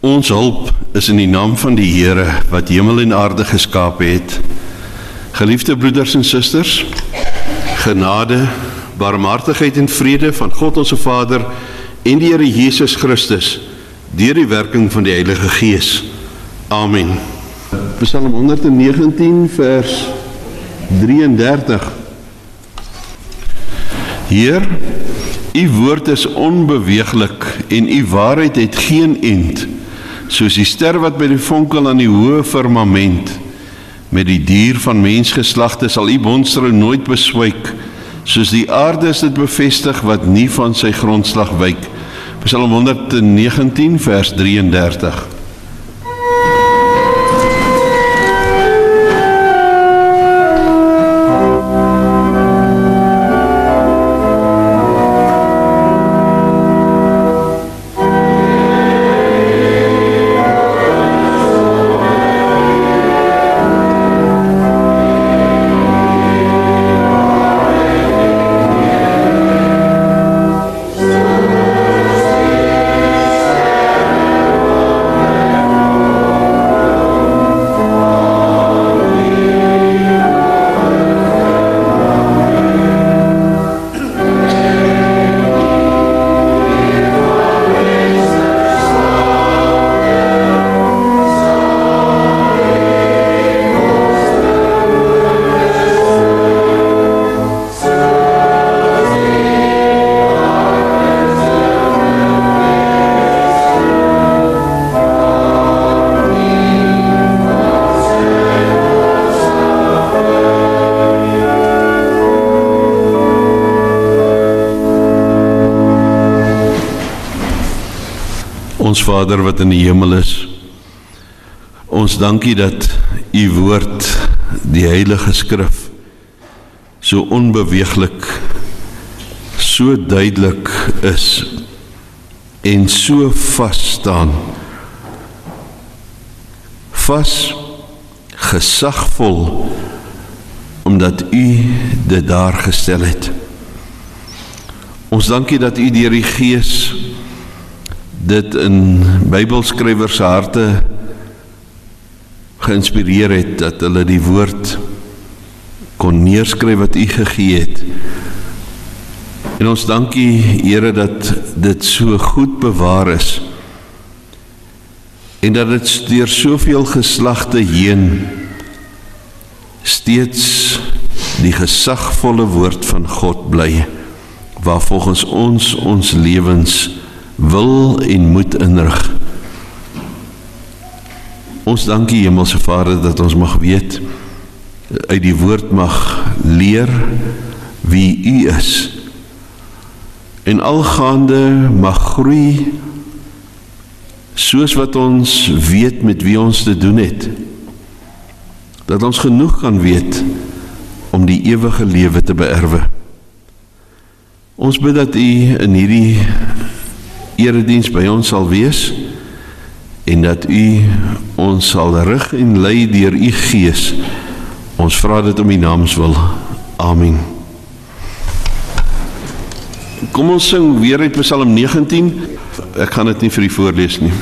Ons hulp is in die naam van die Here wat hemel en aarde geskaap het. Geliefde broeders en susters, genade, barmhartigheid en vrede van God onze Vader en die Here Jesus Christus deur die werking van die Heilige Gees. Amen. Psalm 119 vers 33. Heer, u woord is onbeweeglik en u waarheid het geen eind, soos die ster wat by die vonkel aan die hoë firmament. Met die dier van mensgeslagte sal u bondstrou nooit beswyk, soos die aarde is dit bevestig wat nie van sy grondslag wyk. Psalm 119 vers 33. Ons Vader wat in die hemel is, ons dankie dat u woord, die Heilige Skrif, so onbeweeglik, so duidelik is en so vas staan. Vas, gesagvol, omdat u dit daar gestel het. Ons dankie dat u deur die Gees dit in Bybelskrywers se harte geïnspireer het, dat hulle die woord kon neerskryf wat u gegee het. En ons dankie, Here, dat dit so goed bewaar is, en dat dit deur soveel geslagte heen steeds die gesagvolle woord van God bly, waar volgens ons lewens wil en moet inrig. Ons dankie, Hemelse Vader, dat ons mag weet, uit die woord mag leer wie u is, en algaande mag groei, soos wat ons weet met wie ons te doen het, dat ons genoeg kan weet om die ewige lewe te beerwe. Ons bid dat u in hierdie erediens by ons sal wees, en dat u ons sal rig en lei deur u Gees. Ons vra dit om u naams wil. Amen. Kom ons sing weer uit Psalm 19. Ek gaan dit nie vir u voorlees nie.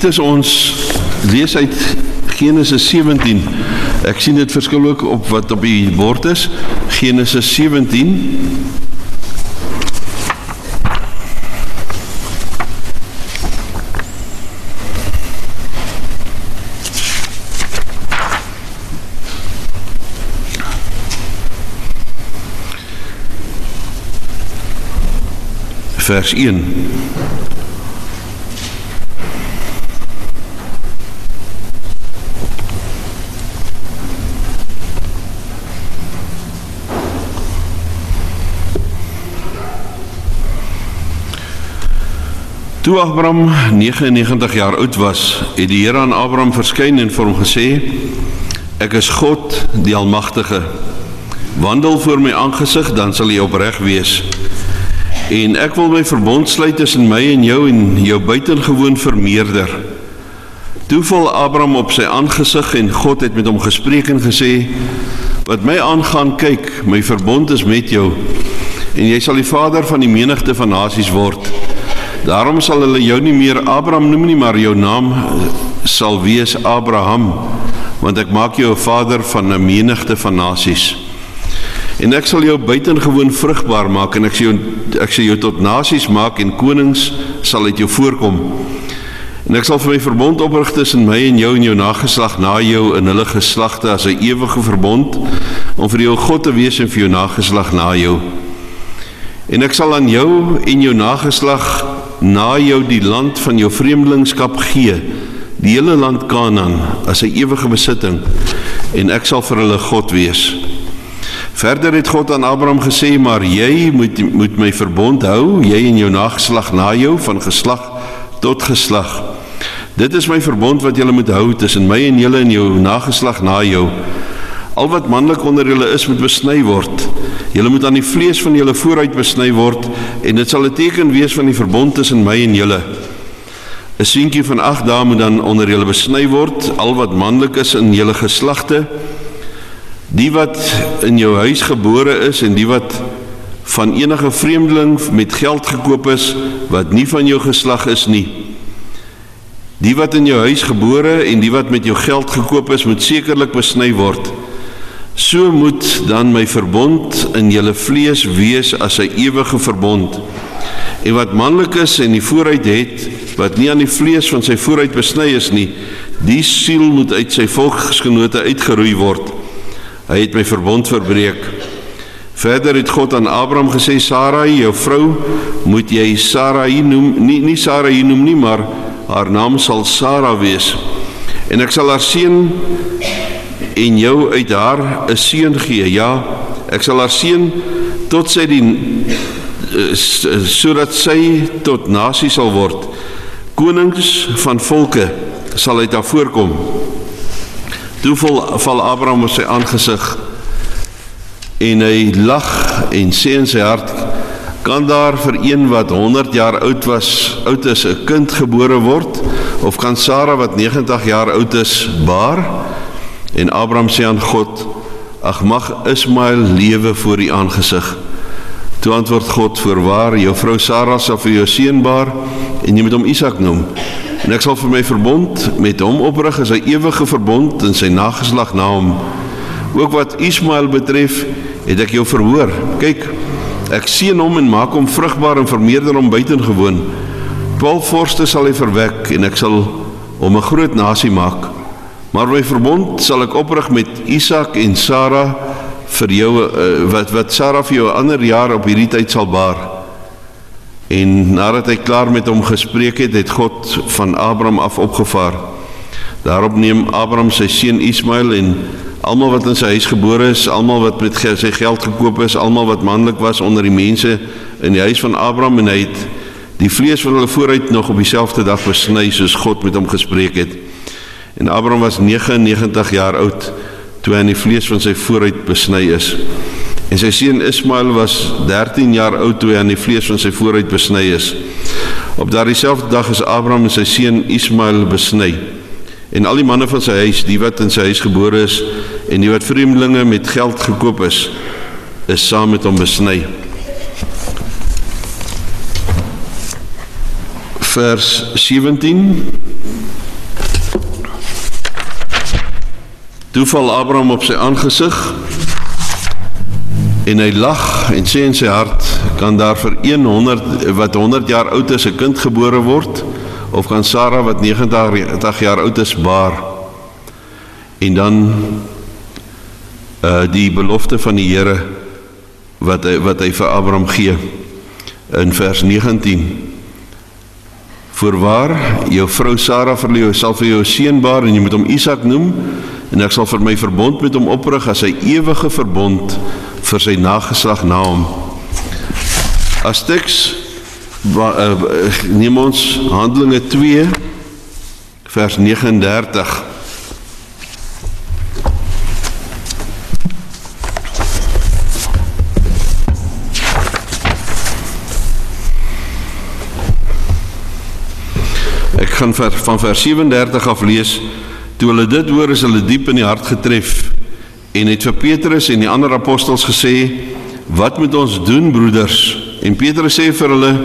Geliefdes, ons lees uit Genesis 17. Ek sien dit verskil ook op wat op die bord is. Genesis 17. Vers 1. Toe Abraham 99 jaar oud was, het die Here aan Abraham verskyn en vir hom gesê: Ek is God, die Almagtige. Wandel voor my aangesig, dan sal jy opreg wees. En ek wil my verbond sluit tussen my en jou buitengewoon vermeerder. Toe val Abraham op sy aangesig en God het met hom gespreek en gesê: Wat my aangaan, kyk, my verbond is met jou, en jy sal die vader van die menigte van nasies word. Daarom sal hulle jou nie meer Abraham noem nie, maar jou naam sal wees Abraham, want ek maak jou 'n vader van 'n menigte van nasies. En ek sal jou buitengewoon vrugbaar maak, en ek sal jou tot nasies maak, en konings sal uit jou voorkom. En ek sal vir my verbond oprig tussen my en jou nageslag na jou in hulle geslagte as 'n ewige verbond, om vir jou God te wees en vir jou nageslag na jou. En ek sal aan jou en jou nageslag na jou die land van jou vreemdelingskap gee, die hele land Kanaan, as 'n ewige besitting, en ek sal vir hulle God wees. Verder het God aan Abraham gesê: Maar jy moet my verbond hou, jy en jou nageslag na jou, van geslag tot geslag. Dit is my verbond wat julle moet hou, tussen my en julle en jou nageslag na jou. Al wat manlik onder julle is, moet besny word. Julle moet aan die vlees van julle vooruit besny word, en dit sal 'n teken wees van die verbond tussen my en julle. 'n Seentjie van 8 dae moet dan onder julle besny word, al wat manlik is in julle geslagte, die wat in jou huis gebore is, en die wat van enige vreemdeling met geld gekoop is, wat nie van jou geslag is nie. Die wat in jou huis gebore en die wat met jou geld gekoop is, moet sekerlik besny word. So moet dan my verbond in julle vlees wees as 'n ewige verbond. En wat manlik is en die vooruit het, wat nie aan die vlees van sy vooruit besny is nie, die siel moet uit sy volksgenote uitgeroei word. Hy het my verbond verbreek. Verder het God aan Abraham gesê: Sarai, jou vrou, moet jy Sarai noem, nie Sarai noem nie, maar haar naam sal Sara wees. En ek sal haar seun en jou uit haar 'n seun gee. Ja, ek sal haar seun tot sy sodat sy tot nasie sal word. Konings van volke sal uit haar voorkom. Toe val Abraham op sy aangesig en hy lag en sê in sy hart: Kan daar vir een wat 100 jaar oud is 'n kind gebore word, of kan Sara wat 90 jaar oud is baar? En Abraham sê aan God: Ag, mag Ismael lewe voor u aangesig. Toe antwoord God: Voorwaar, jou vrou Sara sal vir jou seun baar, en jy moet hom Isak noem. En ek sal vir my verbond met hom oprig as 'n ewige verbond in sy nageslag na hom. Ook wat Ismael betref, het ek jou verhoor. Kyk, ek seën hom en maak hom vrugbaar en vermeerder hom buitengewoon. 12 vorste sal hy verwek, en ek sal hom 'n groot nasie maak. Maar my verbond sal ek oprig met Isak en Sara vir jou, wat Sara vir jou 'n ander jaar op hierdie tyd sal baar. En nadat hy klaar met hom gespreek het, het God van Abraham af opgevaar. Daarop neem Abraham sy seun Ismael en almal wat in sy huis gebore is, almal wat met sy geld gekoop is, almal wat manlik was onder die mense in die huis van Abraham, en hy het die vlees van hulle vooruit nog op dieselfde dag besny, soos God met hom gespreek het. En Abraham was 99 jaar oud, toe hy in die vlees van sy vooruit besny is. En sy seun Ismael was 13 jaar oud, toe hy aan die vlees van sy vooruit besny is. Op daardie selfde dag is Abraham en sy seun Ismael besny. En al die manne van sy huis, die wat in sy huis gebore is, en die wat vreemdelinge met geld gekoop is saam met hom besny. vers 17. Toe val Abraham op sy aangesig en hy lag en sê in sy hart, kan daar vir 100 wat 100 jaar oud is 'n kind gebore word, of kan Sarah wat 90 jaar oud is baar? En dan die belofte van die Here wat hy vir Abraham gee in vers 19. Voorwaar, jou vrou Sarah sal vir jou 'n seun baar en jy moet hom Isak noem, en ek sal vir my verbond met hom oprig as sy ewige verbond vir sy nageslag na hom. As teks neem ons Handelinge 2 vers 39. Ek gaan van vers 37 af lees. Toe hulle dit hoor, is hulle diep in die hart getref en het vir Petrus en die ander apostels gesê, wat moet ons doen, broeders? En Petrus sê vir hulle,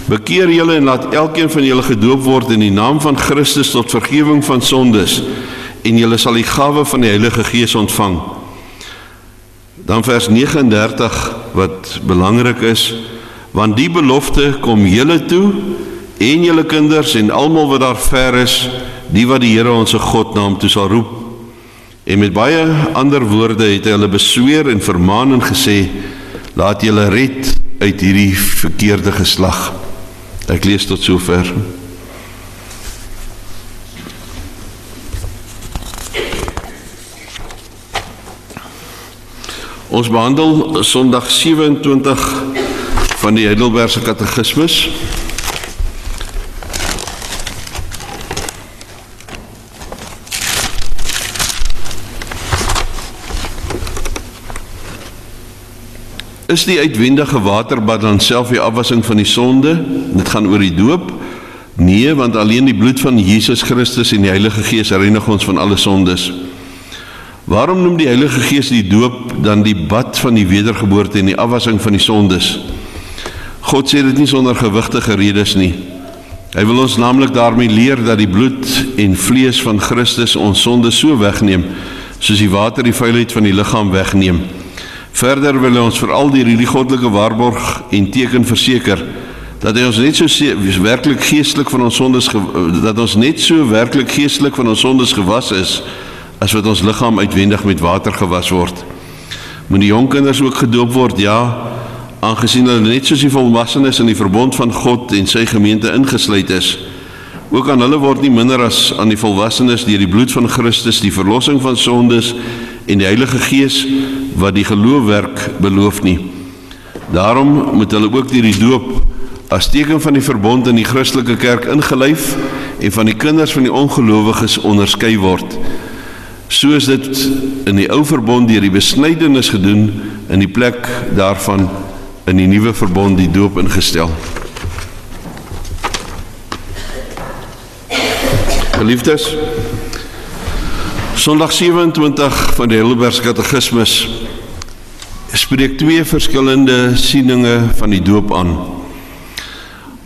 bekeer julle en laat elkeen van julle gedoop word in die naam van Christus tot vergewing van sondes, en julle sal die gawe van die Heilige Gees ontvang. Dan vers 39, wat belangrik is, want die belofte kom julle toe, en julle kinders en almal wat daar ver is, die wat die Here onse God na hom toe sal roep. En met baie ander woorde het hy hulle besweer en vermaan en gesê, laat julle red uit hierdie verkeerde geslag. Ek lees tot sover. Ons behandel Sondag 27 van die Heidelbergse Katekismus. Is die uitwendige waterbad dan self die afwassing van die sonde? Dit gaan oor die doop? Nee, want alleen die bloed van Jesus Christus en die Heilige Gees reinig ons van alle sondes. Waarom noem die Heilige Gees die doop dan die bad van die wedergeboorte en die afwassing van die sondes? God sê dit nie sonder gewigtige redes nie. Hy wil ons namelijk daarmee leer dat die bloed en vlees van Christus ons sondes so wegneem, soos die water die vuilheid van die liggaam wegneem. Verder wil hy ons veral deur hierdie goddelike waarborg en teken verseker, dat hy ons net so werklik geestelik van ons sondes gewas is, as wat ons liggaam uitwendig met water gewas word. Moet die jong kinders ook gedoop word? Ja, aangesien hulle net soos die volwassenes in die verbond van God en sy gemeente ingesluit is. Ook aan hulle word nie minder as aan die volwassenes deur die bloed van Christus, die verlossing van sondes en die Heilige Gees wat die geloofwerk beloof nie. Daarom moet hulle ook deur die doop as teken van die verbond in die Christelike kerk ingelyf en van die kinders van die ongelowiges onderskei word. So is dit in die ou verbond deur die besnydenis gedoen, in die plek daarvan in die nuwe verbond die doop ingestel. Geliefdes, Sondag 27 van die Heidelbergse Katekismus spreek twee verskillende sieninge van die doop aan.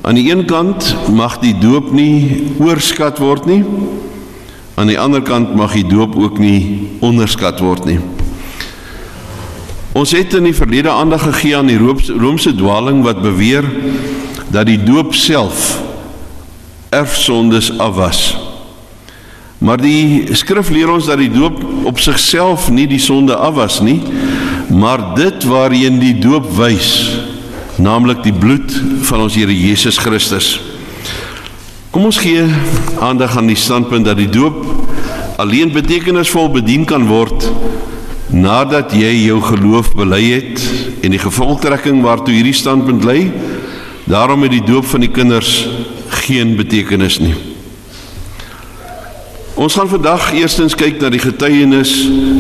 Aan die een kant mag die doop nie oorskat word nie, aan die ander kant mag die doop ook nie onderskat word nie. Ons het in die verlede aandag gegee aan die Roomse dwaling wat beweer dat die doop self erfsondes afwas. Maar die skrif leer ons dat die doop op sigself nie die sonde afwas nie, maar dit waarheen die doop wys, naamlik die bloed van ons Here Jesus Christus. Kom ons gee aandag aan die standpunt dat die doop alleen betekenisvol bedien kan word nadat jy jou geloof bely het en die gevolgtrekking waartoe hierdie standpunt lei. Daarom het die doop van die kinders geen betekenis nie. Ons gaan vandag eerstens kyk na die getuienis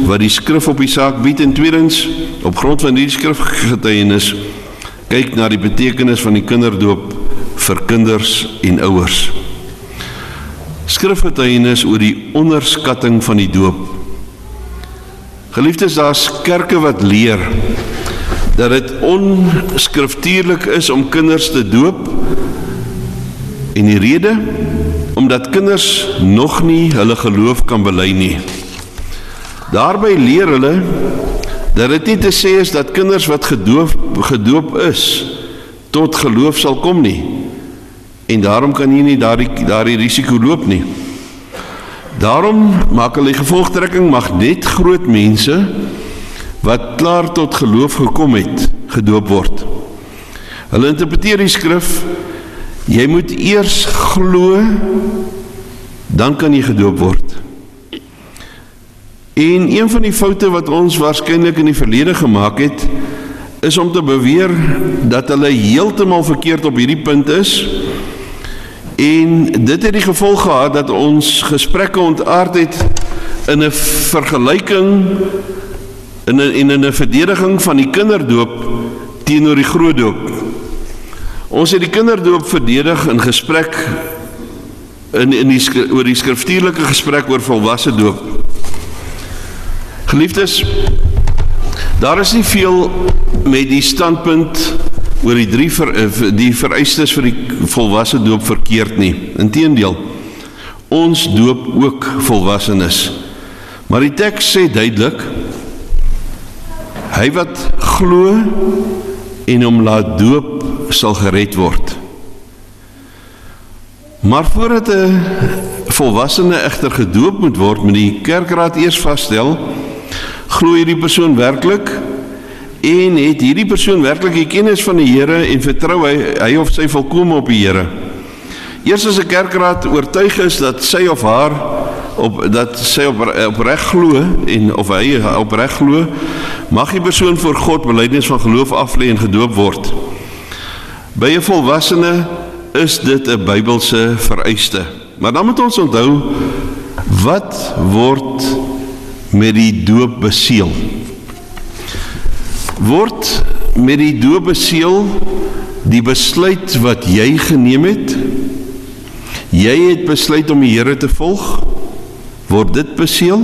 wat die skrif op die saak bied en tweedens, op grond van die skrifgetuienis, kyk na die betekenis van die kinderdoop vir kinders en ouers. Skrifgetuienis oor die onderskatting van die doop. Geliefdes, daar is kerke wat leer dat dit onskriftuurlik is om kinders te doop En die rede, omdat kinders nog nie hulle geloof kan bely nie. Daarby leer hulle dat dit nie te sê is dat kinders wat gedoop is, tot geloof sal kom nie. En daarom kan jy nie daardie risiko loop nie. Daarom maak hulle die gevolgtrekking, mag net groot mense, wat klaar tot geloof gekom het, gedoop word. Hulle interpreteer die skrif, jy moet eers glo, dan kan jy gedoop word. En een van die foute wat ons waarskynlik in die verlede gemaak het, is om te beweer dat hulle heeltemal verkeerd op hierdie punt is, en dit het die gevolg gehad dat ons gesprekke ontaard het in 'n vergelyking en in 'n verdediging van die kinderdoop teenoor die grootdoop. Ons het die kinderdoop verdedig in gesprek oor die skriftuurlike gesprek oor volwasse doop. Geliefdes, daar is nie veel met die standpunt oor die vereistes vir die volwasse doop verkeerd nie. Inteendeel, ons doop ook volwassenes. Maar die teks sê duidelik, hy wat glo en hom laat doop sal gered word. Maar voordat 'n volwassene egter gedoop moet word, moet die kerkraad eers vasstel, glo hierdie persoon werklik en het hierdie persoon werklik die kennis van die Here en vertrou hy of sy volkome op die Here. Eers as 'n kerkraad oortuig is dat sy of haar opreg glo en of hy opreg glo, mag die persoon voor God belydenis van geloof aflê en gedoop word. By 'n volwassene is dit 'n Bybelse vereiste. Maar dan moet ons onthou, wat word met die doop beseël? Word met die doop beseël die besluit wat jy geneem het? Jy het besluit om die Here te volg? Word dit beseël?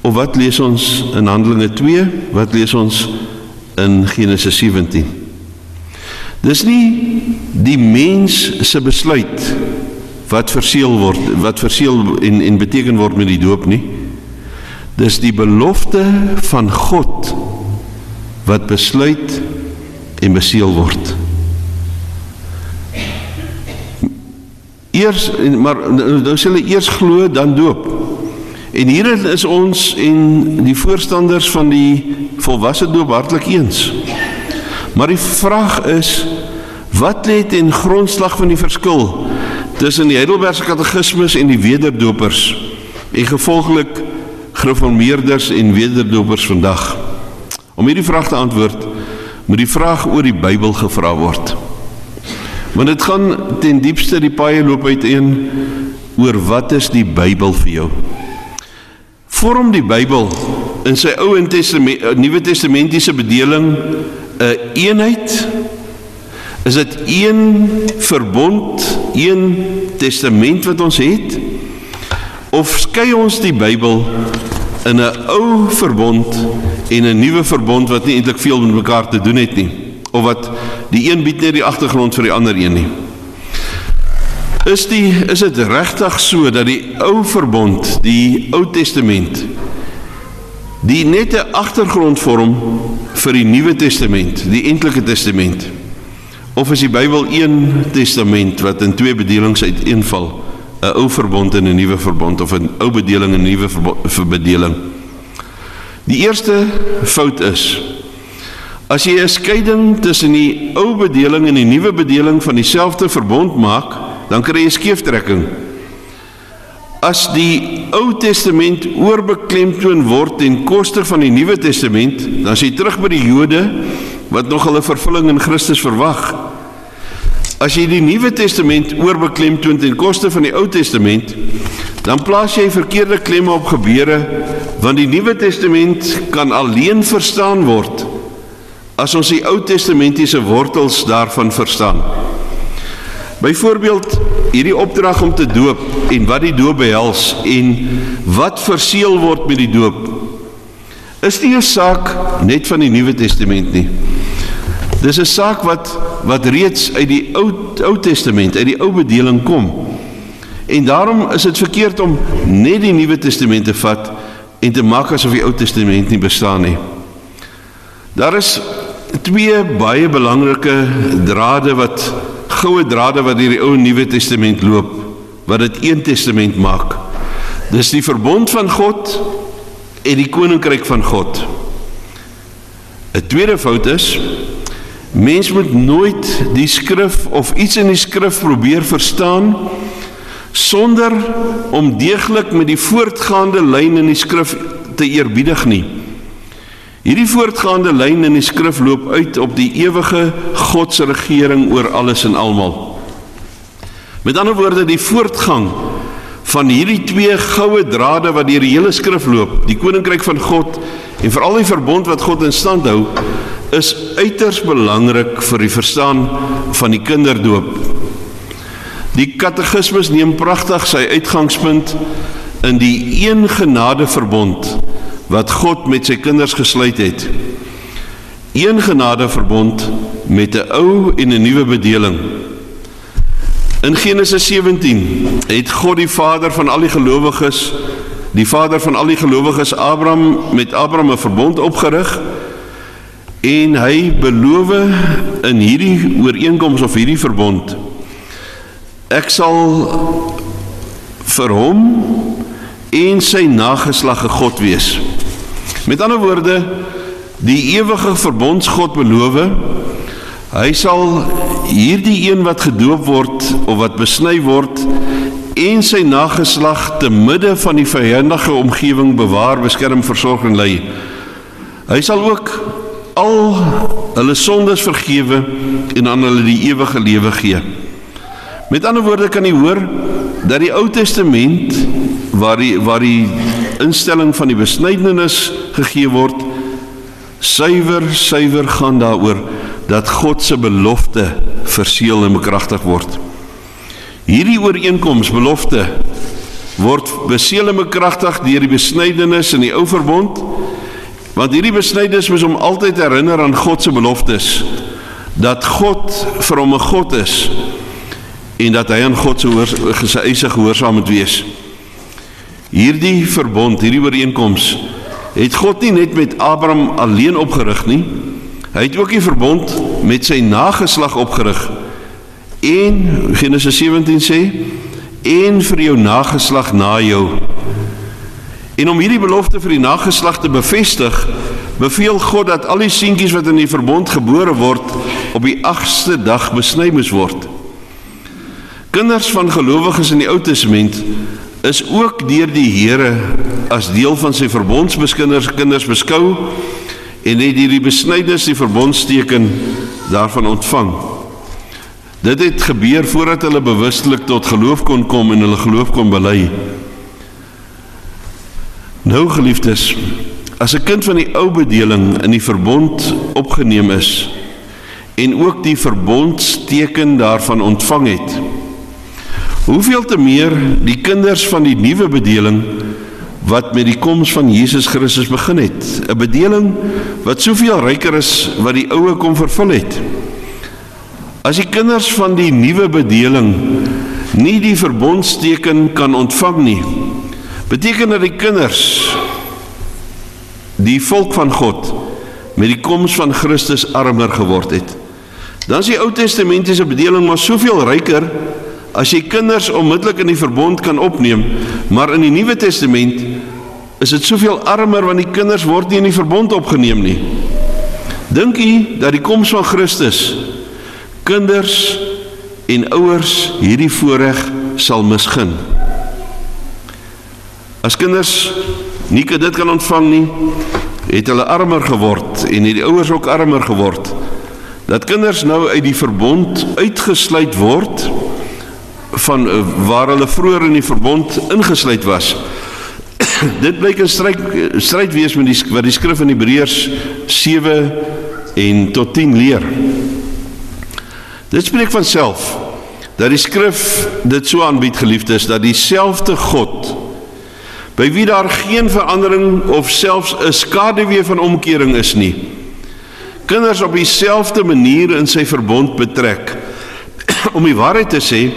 Of wat lees ons in Handelinge 2? Wat lees ons in Genesis 17? Dis nie die mens se besluit wat verseël word, wat verseël en beteken word met die doop nie. Dis die belofte van God wat besluit en beseël word. Maar nou sê hulle eers glo, dan doop. En hierin is ons en die voorstanders van die volwasse doop hartlik eens. Maar die vraag is, wat lê ten grondslag van die verskil tussen die Heidelbergse katekismes en die wederdopers en gevolglik gereformeerders en wederdopers vandag? Om hierdie vraag te antwoord, moet die vraag oor die Bybel gevra word. Want dit gaan ten diepste die paaie loop uiteen oor wat is die Bybel vir jou? Vorm die Bybel in sy Ou en Nuwe Testamentiese bedeling 'n eenheid? Is dit een verbond, een testament wat ons het? Of skei ons die Bybel in 'n ou verbond en 'n nuwe verbond wat nie eintlik veel met mekaar te doen het nie? Of wat die een bied net die agtergrond vir die ander een nie? Is dit regtig so dat die ou verbond, die Ou Testament, die net 'n agtergrond vorm vir die Nuwe Testament, die eintlike testament? Of is die Bybel een testament wat in twee bedelings uiteenval, 'n ou verbond en 'n nuwe verbond, of 'n ou bedeling en 'n nuwe bedeling? Die eerste fout is, as jy 'n skeiding tussen die ou bedeling en die nuwe bedeling van dieselfde verbond maak, dan kry jy skeeftrekking. As die Ou Testament oorbeklemtoon word ten koste van die Nuwe Testament, dan is jy terug by die Jode wat nog hulle vervulling in Christus verwag. As jy die Nuwe Testament oorbeklemtoon ten koste van die Ou Testament, dan plaas jy verkeerde klemme op gebeure, want die Nuwe Testament kan alleen verstaan word as ons die Ou Testamentiese wortels daarvan verstaan. Byvoorbeeld, hierdie opdrag om te doop en wat die doop behels en wat verseël word met die doop, is nie 'n saak net van die Nuwe Testament nie. Dis 'n saak wat reeds uit die Ou Testament, uit die ou bedeling kom. En daarom is dit verkeerd om net die Nuwe Testament te vat en te maak asof die Ou Testament nie bestaan nie. Daar is twee baie belangrike goue drade wat deur die Ou en Nuwe Testament loop, wat dit een testament maak. Dis die verbond van God en die koninkryk van God. 'n tweede fout is, mens moet nooit die skrif of iets in die skrif probeer verstaan sonder om deeglik met die voortgaande lyn in die skrif te eerbiedig nie. Hierdie voortgaande lyn in die skrif loop uit op die ewige God se regering oor alles en almal. Met ander woorde, die voortgang van hierdie twee goue drade wat deur die hele skrif loop, die koninkryk van God en veral die verbond wat God in stand hou, is uiters belangrik vir die verstaan van die kinderdoop. Die katekismus neem pragtig sy uitgangspunt in die een genade verbond wat God met sy kinders gesluit het. Een genade verbond met 'n ou en 'n nuwe bedeling. In Genesis 17 het God die vader van al die gelowiges, Abraham, met Abraham 'n verbond opgerig, en hy beloof in hierdie ooreenkoms of hierdie verbond, ek sal vir hom en sy nageslag 'n God wees. Met ander woorde, die ewige verbondsgod beloof, hy sal hierdie een wat gedoop word of wat besny word en sy nageslag te midde van die vyandige omgewing bewaar, beskerm, versorg en lei. Hy sal ook al hulle sondes vergewe en aan hulle die ewige lewe gee. Met ander woorde kan jy hoor dat die Ou Testament waar die instelling van die besnydenis gegee word, suiwer gaan daaroor dat God se belofte verseël en bekragtig word. Hierdie ooreenkoms, belofte, word beseël en bekragtig deur die besnydenis in die ou verbond, want hierdie besnydenis moes hom altyd herinner aan God se beloftes, dat God vir hom 'n God is, en dat hy aan God se eise gehoorsaam moet wees. Hierdie verbond, hierdie ooreenkoms, het God nie net met Abraham alleen opgerig nie, hy het ook die verbond met sy nageslag opgerig, en, Genesis 17 sê, en vir jou nageslag na jou. En om hierdie belofte vir die nageslag te bevestig, beveel God dat al die seentjies wat in die verbond gebore word, op die 8ste dag besny moes word. Kinders van gelowiges in die Ou Testament is ook deur die Here as deel van sy verbondskinders beskou en het hierdie besnydenis die verbondsteken daarvan ontvang. Dit het gebeur voordat hulle bewustelik tot geloof kon kom en hulle geloof kon bely. Nou, geliefdes, as 'n kind van die ou bedeling in die verbond opgeneem is en ook die verbondsteken daarvan ontvang het, hoeveel te meer die kinders van die nuwe bedeling wat met die koms van Jesus Christus begin het, 'n bedeling wat soveel ryker is wat die oue kom vervul het. As die kinders van die nuwe bedeling nie die verbondsteken kan ontvang nie, beteken dat die kinders, die volk van God, met die koms van Christus armer geword het. Dan is die Ou Testamentiese bedeling maar soveel ryker as jy kinders onmiddellik in die verbond kan opneem, maar in die Nuwe Testament is dit soveel armer want die kinders word nie in die verbond opgeneem nie. Dink jy dat die koms van Christus kinders en ouers hierdie voorreg sal misgun? As kinders nie dit kan ontvang nie, het hulle armer geword en het die ouers ook armer geword. Dat kinders nou uit die verbond uitgesluit word van waar hulle vroeër in die verbond ingesluit was. Dit blyk 'n stryd wees met wat die skrif in Hebreërs 7 en tot 10 leer. Dit spreek van self dat die skrif dit so aanbied, geliefdes, dat dieselfde God, by wie daar geen verandering of selfs 'n skaduwee van omkering is nie, kinders op dieselfde manier in sy verbond betrek. Om die waarheid te sê,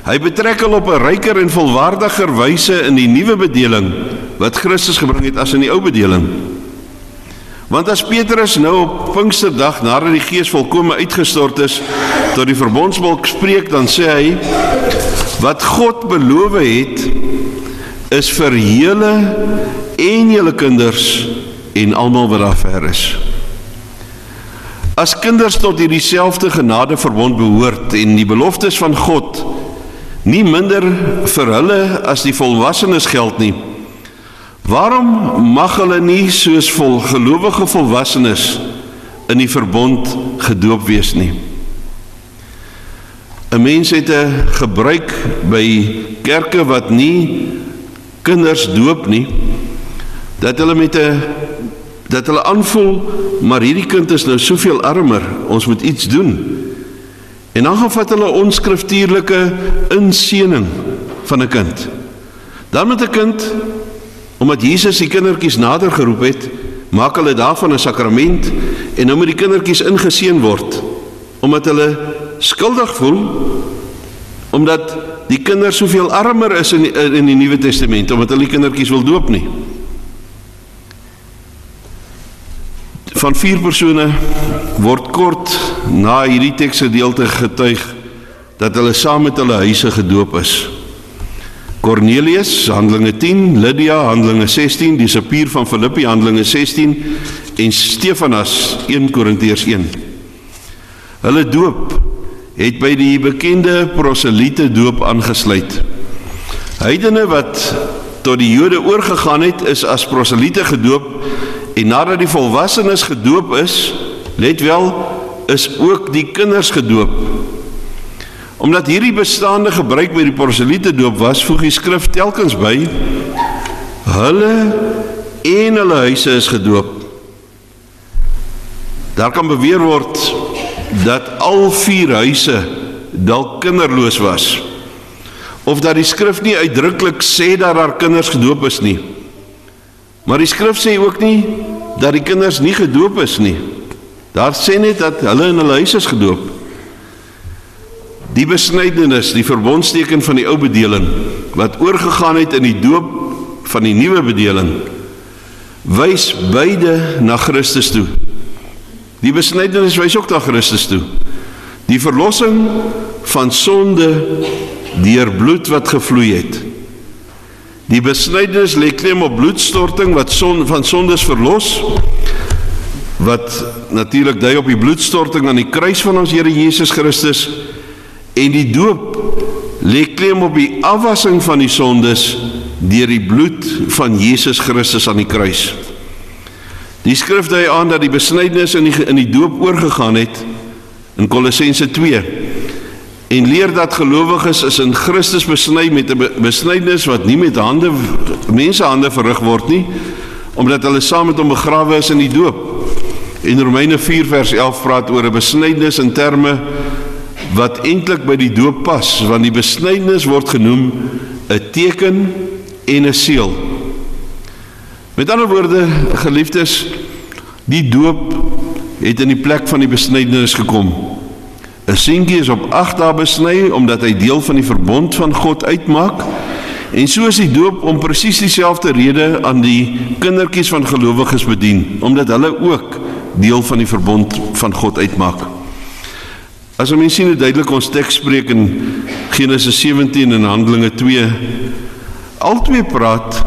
hy betrek hulle op 'n ryker en volwaardiger wyse in die nuwe bedeling wat Christus gebring het as in die ou bedeling. Want as Petrus nou op Pinksterdag, nadat die Gees volkome uitgestort is, tot die verbondsvolk spreek, dan sê hy, wat God beloof het, is vir julle en julle kinders en almal wat daar ver is. As kinders tot hierdie selfde genadeverbond behoort en die beloftes van God nie minder vir hulle as die volwassenes geld nie, waarom mag hulle nie soos gelowige volwassenes in die verbond gedoop wees nie? 'n Mens het 'n gebruik by kerke wat nie kinders doop nie, dat hulle aanvoel, maar hierdie kind is nou soveel armer, ons moet iets doen. En dan gaan vat hulle onskriftuurlike inseëning van 'n kind. Dan met 'n kind, omdat Jesus die kindertjies nader geroep het, maak hulle daarvan 'n sakrament, en nou moet die kindertjies ingeseën word, omdat hulle skuldig voel, omdat die kinders soveel armer is in die Nuwe Testament, omdat hulle die kindertjies wil doop nie. Van 4 persone word kort na hierdie teksgedeelte getuig dat hulle saam met hulle huise gedoop is. Cornelius, Handelinge 10, Lydia, Handelinge 16, die Sapier van Filippi, Handelinge 16, en Stefanas, 1 Korintiërs 1. Hulle doop het by die bekende proseliete doop aangesluit. Heidene wat tot die Jode oorgegaan het, is as proseliete gedoop, en nadat die volwassenes gedoop is, let wel, is ook die kinders gedoop. Omdat hierdie bestaande gebruik by die proseliete doop was, voeg die skrif telkens by, hulle en hulle huise is gedoop. Daar kan beweer word dat al 4 huise dalk kinderloos was, of dat die skrif nie uitdruklik sê dat daar kinders gedoop is nie. Maar die skrif sê ook nie dat die kinders nie gedoop is nie. Daar sê net dat hulle in hulle huis is gedoop. Die besnydenis, die verbondsteken van die ou bedeling, wat oorgegaan het in die doop van die nuwe bedeling, wys beide na Christus toe. Die besnydenis wys ook na Christus toe. Die verlossing van sonde deur bloed wat gevloei het. Die besnydenis lê klem op bloedstorting wat van sondes verlos, wat natuurlik dui op die bloedstorting aan die kruis van ons Here Jesus Christus, en die doop lê klem op die afwassing van die sondes deur die bloed van Jesus Christus aan die kruis. Die skrif dui aan dat die besnydenis in die doop oorgegaan het in Kolossense 2, en leer dat gelowiges is in Christus besny met 'n besnydenis wat nie met mensehande verrig word nie, omdat hulle saam met hom begrawe is in die doop. En Romeine 4 vers 11 praat oor 'n besnydenis in terme wat eintlik by die doop pas, want die besnydenis word genoem 'n teken en 'n seël. Met ander woorde, geliefdes, die doop het in die plek van die besnydenis gekom. 'n seentjie is op 8 dae besny, omdat hy deel van die verbond van God uitmaak, en so is die doop om presies dieselfde rede aan die kindertjies van gelowiges bedien, omdat hulle ook deel van die verbond van God uitmaak. As ons sien hoe duidelik ons teks spreek in Genesis 17 en Handelinge 2, al twee praat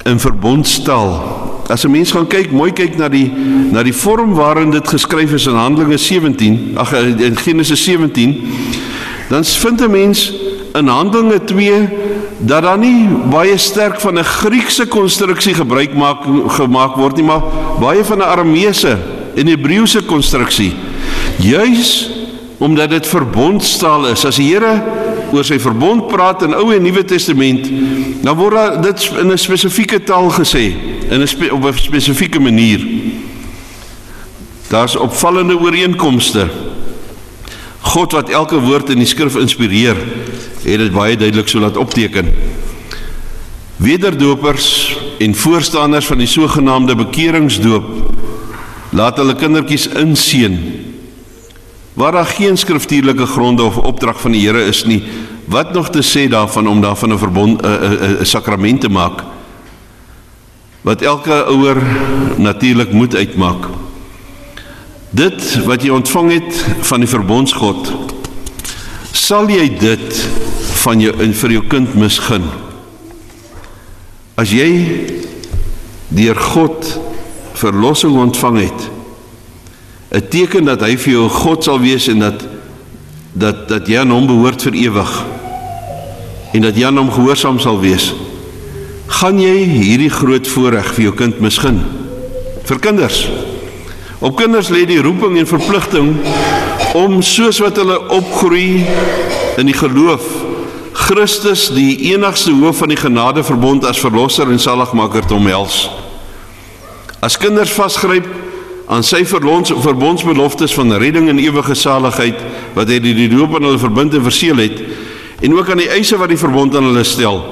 in verbondstaal. As 'n mens gaan kyk, mooi kyk na die vorm waarin dit geskryf is in Handelinge 17, in Genesis 17, dan vind 'n mens in Handelinge 2 dat daar nie baie sterk van 'n Griekse konstruksie gemaak word nie, maar baie van 'n Arameese en Hebreëse konstruksie. Juis omdat dit verbondstaal is. As die Here oor sy verbond praat in Ou en Nuwe Testament, dan word dit in 'n spesifieke taal gesê, op 'n spesifieke manier. Daar's opvallende ooreenkomste. God wat elke woord in die skrif inspireer, het dit baie duidelik so laat opteken. Wederdopers en voorstanders van die sogenaamde bekeringsdoop laat hulle kindertjies inseën, waar daar geen skriftuurlike gronde of opdrag van die Here is nie, wat nog te sê daarvan om daarvan 'n sakrament te maak, wat elke ouer natuurlik moet uitmaak. Dit wat jy ontvang het van die verbondsgod, sal jy dit van jou vir jou kind misgun? As jy deur God verlossing ontvang het, 'n teken dat hy vir jou God sal wees en dat jy aan hom behoort vir ewig en dat jy aan hom gehoorsaam sal wees, gaan jy hierdie groot voorreg vir jou kind misgun? Vir kinders. Op kinders lê die roeping en verpligting om soos wat hulle opgroei in die geloof, Christus die enigste hoof van die genadeverbond as verlosser en saligmaker te omhels. As kinders vasgryp aan sy verbondsbeloftes van redding en ewige saligheid, wat hy die doop aan hulle verbind en verseël het, en ook aan die eise wat die verbond aan hulle stel,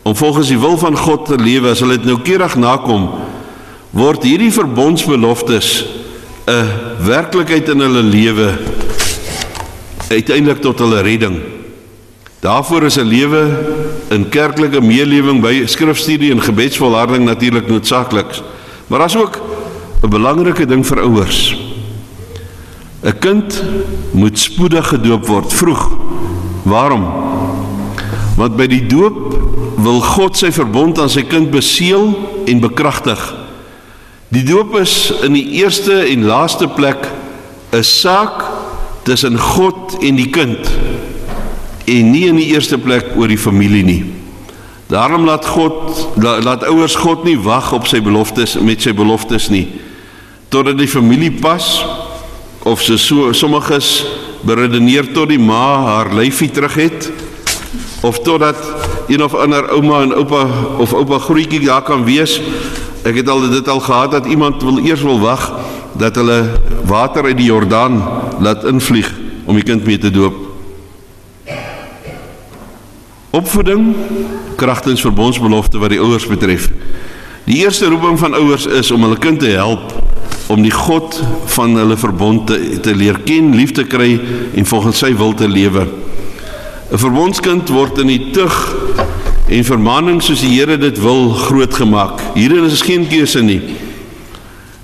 om volgens die wil van God te lewe, as hulle dit noukeurig nakom, word hierdie verbondsbeloftes 'n werklikheid in hulle lewe, uiteindelik tot hulle redding. Daarvoor is 'n lewe in kerklike meelewing by skrifstudie en gebedsvolharding natuurlik noodsaaklik. Maar daar is ook 'n belangrike ding vir ouers. 'n Kind moet spoedig gedoop word, vroeg. Waarom? Want by die doop wil God sy verbond aan sy kind beseël en bekragtig. Die doop is in die eerste en laaste plek 'n saak tussen God en die kind, en nie in die eerste plek oor die familie nie. Daarom laat ouers God nie wag op sy beloftes met sy beloftes nie, totdat die familie pas, of sommiges beredeneer tot die ma haar lyfie terug het, of totdat een of ander ouma en oupa grootjie daar kan wees. Ek het dit al gehad dat iemand eers wil wag dat hulle water uit die Jordaan laat invlieg om die kind mee te doop. Opvoeding kragtens verbondsbelofte wat die ouers betref. Die eerste roeping van ouers is om hulle kind te help om die God van hulle verbond te leer ken, lief te kry en volgens sy wil te lewe. 'n Verbondskind word in die tug en vermaning soos die Here dit wil grootgemaak. Hierin is geen keuse nie.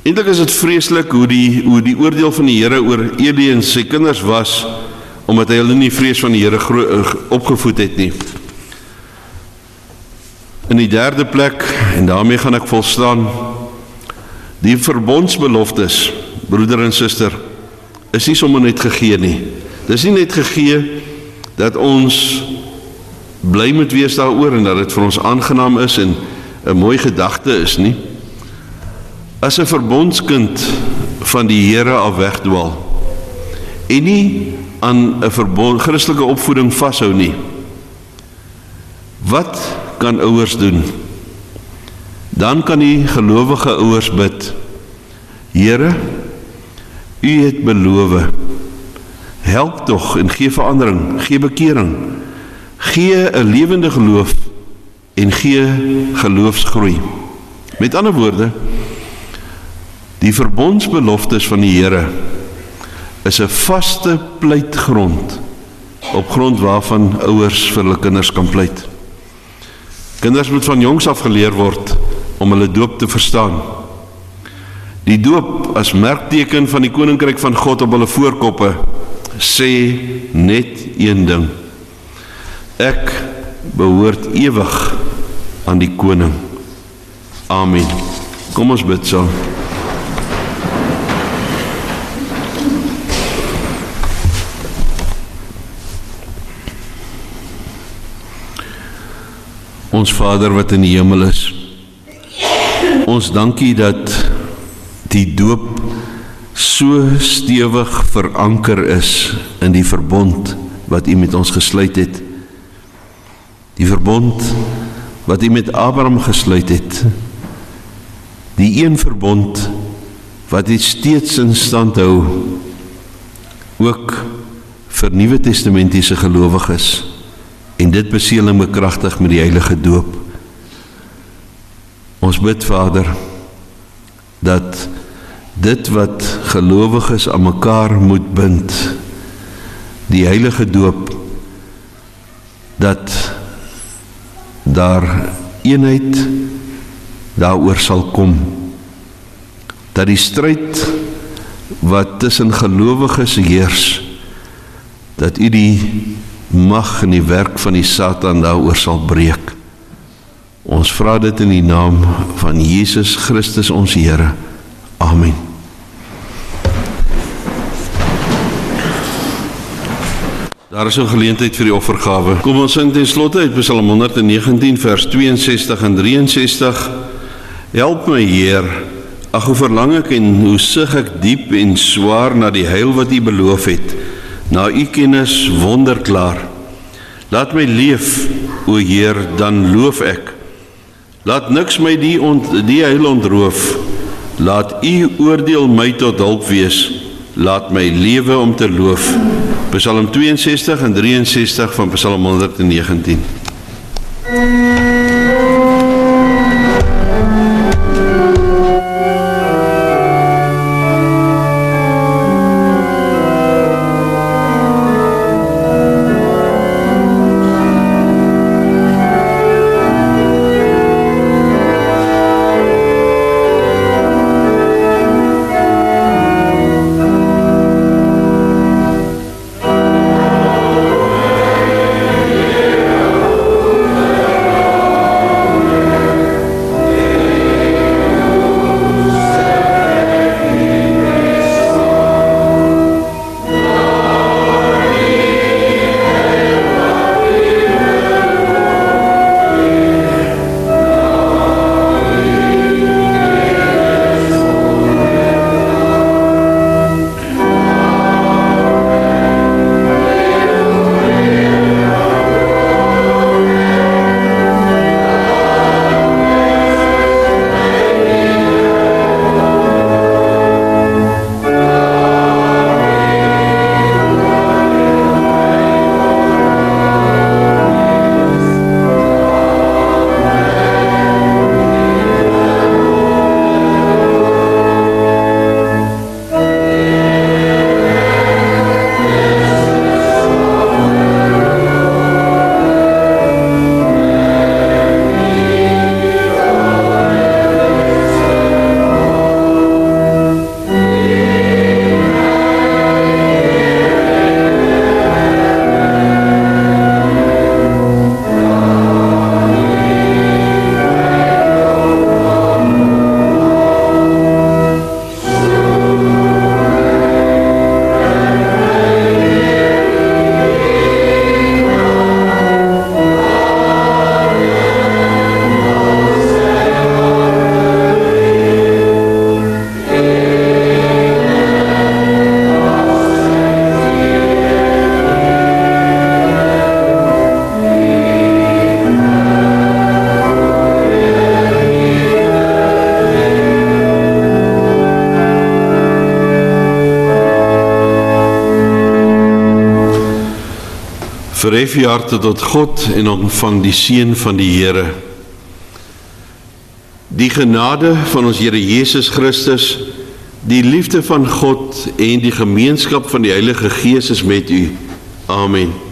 Eintlik is dit vreeslik hoe die oordeel van die Here oor Eli en sy kinders was, omdat hy hulle nie vrees van die Here opgevoed het nie. In die derde plek, en daarmee gaan ek volstaan, die verbondsbeloftes, broeder en suster, is nie sommer net gegee nie. Dit is nie net gegee dat ons bly moet wees daaroor en dat dit vir ons aangenaam is en 'n mooi gedagte is nie. As 'n verbondskind van die Here af wegdwaal en nie aan 'n Christelike opvoeding vashou nie, wat kan ouers doen? Dan kan die gelowige ouers bid: Here, U het beloof, help tog en gee verandering, gee bekering, gee 'n lewende geloof en gee geloofsgroei. Met ander woorde, die verbondsbeloftes van die Here is 'n vaste pleitgrond, op grond waarvan ouers vir hulle kinders kan pleit. Kinders moet van jongs af geleer word om hulle doop te verstaan. Die doop as merkteken van die koninkryk van God op hulle voorkoppe sê net een ding: ek behoort ewig aan die koning. Amen. Kom ons bid saam. Ons Vader wat in die hemel is, ons dankie dat die doop so stewig veranker is in die verbond wat U met ons gesluit het. Die verbond wat U met Abraham gesluit het. Die een verbond wat U steeds in stand hou, ook vir Nuwe Testamentiese gelowiges, en dit beseël en bekragtig met die heilige doop. Ons bid, Vader, dat dit wat gelowiges aan mekaar moet bind, die heilige doop, dat daar eenheid daaroor sal kom, dat die stryd wat tussen gelowiges heers, dat u die mag en die werk van die Satan daaroor sal breek. Ons vra dit in die naam van Jesus Christus ons Here. Amen. Daar is 'n geleentheid vir die offergawe. Kom ons sing ten slotte uit Psalm 119 vers 62 en 63. Help my Heer, ag hoe verlang ek en hoe sug ek diep en swaar na die heil wat U beloof het, na U kennis wonderklaar. Laat my leef, o Heer, dan loof ek. Laat niks my die heil ontroof. Laat U oordeel my tot hulp wees. Laat my lewe om te loof. Psalm 62 en 63 van Psalm 119. Verhef je harte tot God en ontvang die seën van die Here. Die genade van ons Here Jesus Christus, die liefde van God en die gemeenskap van die Heilige Gees is met u. Amen.